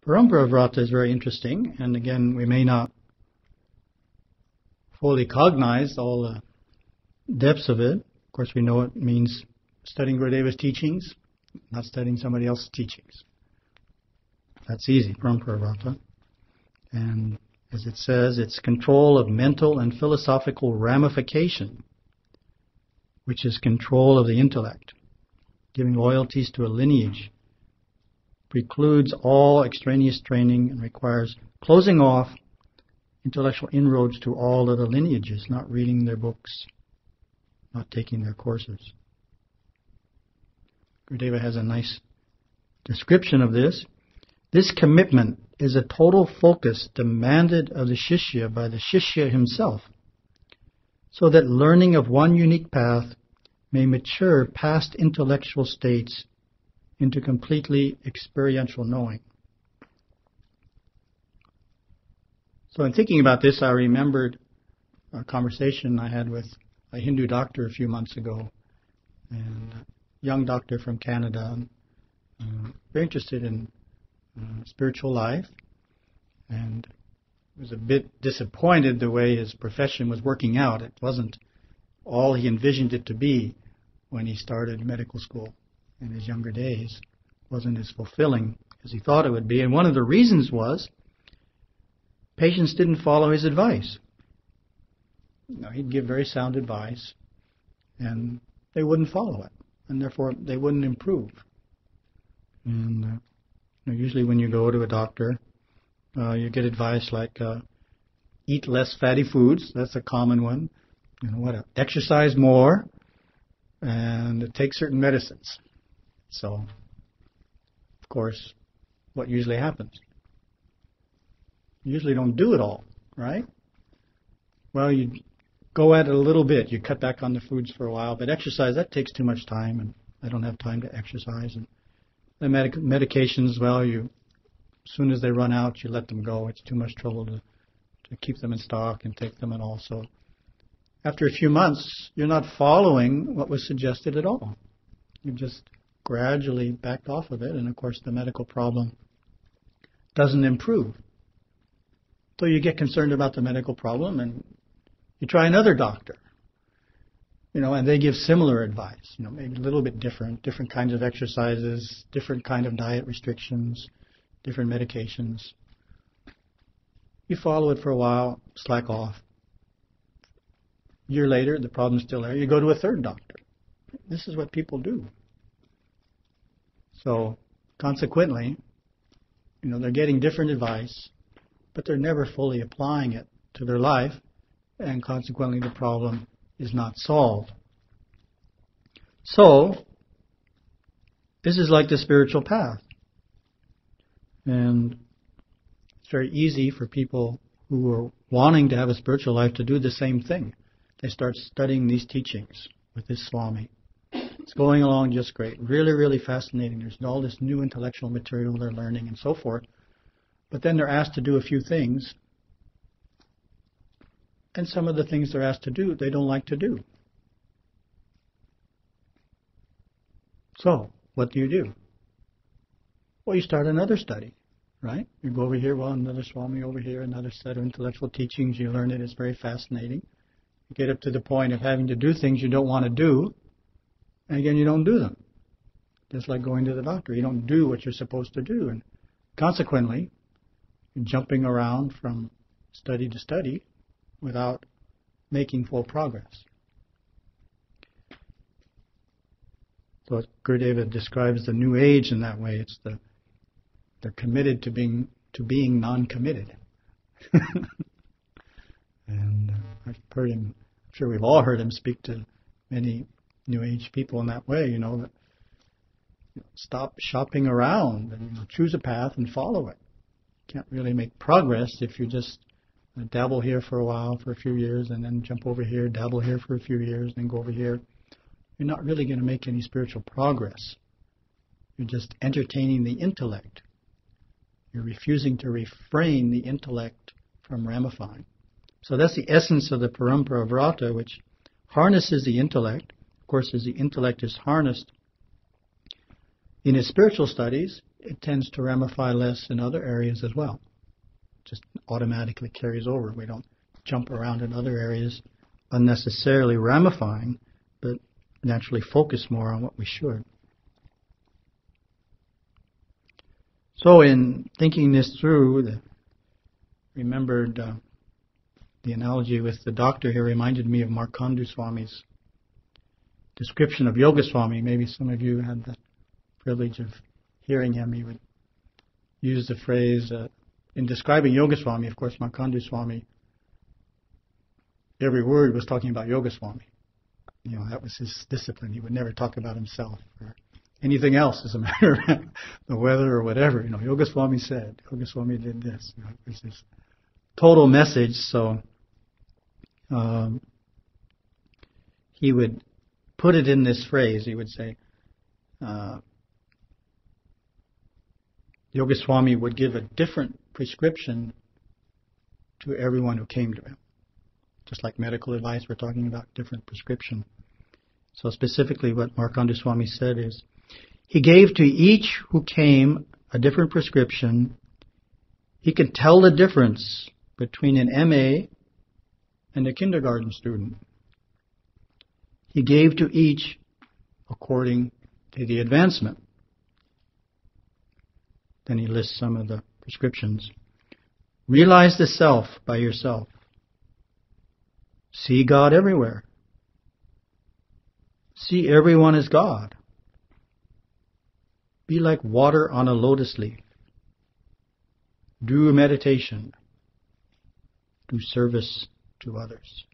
Parampara Vrata is very interesting, and again, we may not fully cognize all the depths of it. Of course, we know it means studying Gurudeva's teachings, not studying somebody else's teachings. That's easy, Parampara Vrata. And as it says, it's control of mental and philosophical ramification, which is control of the intellect. Giving loyalties to a lineage precludes all extraneous training and requires closing off intellectual inroads to all other lineages, not reading their books, not taking their courses. Gurudeva has a nice description of this. This commitment is a total focus demanded of the Shishya by the Shishya himself, so that learning of one unique path may mature past intellectual states into completely experiential knowing. So in thinking about this, I remembered a conversation I had with a Hindu doctor a few months ago, and a young doctor from Canada, very interested in spiritual life, and was a bit disappointed the way his profession was working out. It wasn't all he envisioned it to be when he started medical school in his younger days. It wasn't as fulfilling as he thought it would be. And one of the reasons was patients didn't follow his advice. He'd give very sound advice, and they wouldn't follow it, and therefore they wouldn't improve. And usually when you go to a doctor, you get advice like eat less fatty foods. That's a common one. Exercise more, and take certain medicines. So, of course, what usually happens? You usually don't do it all, right? Well, you go at it a little bit. You cut back on the foods for a while, but exercise, that takes too much time, and I don't have time to exercise. And the medications, well, as soon as they run out, you let them go. It's too much trouble to keep them in stock and take them and all. So after a few months, you're not following what was suggested at all. You've just gradually backed off of it, and of course the medical problem doesn't improve. So you get concerned about the medical problem, and you try another doctor, and they give similar advice, maybe a little bit different kinds of exercises, different kind of diet restrictions, different medications. You follow it for a while, slack off. A year later, the problem's still there. You go to a third doctor. This is what people do. So, consequently, they're getting different advice, but they're never fully applying it to their life, and consequently the problem is not solved. So, this is like the spiritual path. And it's very easy for people who are wanting to have a spiritual life to do the same thing. They start studying these teachings with this Swami. It's going along just great. Really, really fascinating. There's all this new intellectual material they're learning and so forth. But then they're asked to do a few things. And some of the things they're asked to do, they don't like to do. So, what do? Well, you start another study, right? You go over here, another Swami over here, another set of intellectual teachings. You learn it. It's very fascinating. You get up to the point of having to do things you don't want to do, and again, you don't do them. Just like going to the doctor. You don't do what you're supposed to do, and consequently, you're jumping around from study to study without making full progress. So Gurudeva describes the New Age in that way. It's they're committed to being non-committed. And I've heard him. I'm sure we've all heard him speak to many New Age people in that way. That stop shopping around and choose a path and follow it. You can't really make progress if you just dabble here for a while, for a few years, and then jump over here, dabble here for a few years, and then go over here. You're not really going to make any spiritual progress. You're just entertaining the intellect. You're refusing to refrain the intellect from ramifying. So that's the essence of the Parampara Vrata, which harnesses the intellect. Of course, as the intellect is harnessed in his spiritual studies, it tends to ramify less in other areas as well. Just automatically carries over. We don't jump around in other areas unnecessarily ramifying, but naturally focus more on what we should. So in thinking this through, remembered the analogy with the doctor here reminded me of Markandeya Swami's description of Yogaswami. Maybe some of you had the privilege of hearing him. He would use the phrase, in describing Yogaswami, of course, Markandeya Swami, every word was talking about Yogaswami. You know, that was his discipline. He would never talk about himself or anything else, as a matter of fact, the weather or whatever. You know, Yogaswami said, Yogaswami did this. You know, it was this total message. So he would put it in this phrase. He would say, Yogaswami would give a different prescription to everyone who came to him. Just like medical advice, we're talking about different prescription. So specifically what Markandeya Swami said is, he gave to each who came a different prescription. He could tell the difference between an MA and a kindergarten student. He gave to each according to the advancement. Then he lists some of the prescriptions. Realize the self by yourself. See God everywhere. See everyone as God. Be like water on a lotus leaf. Do meditation. Do service to others.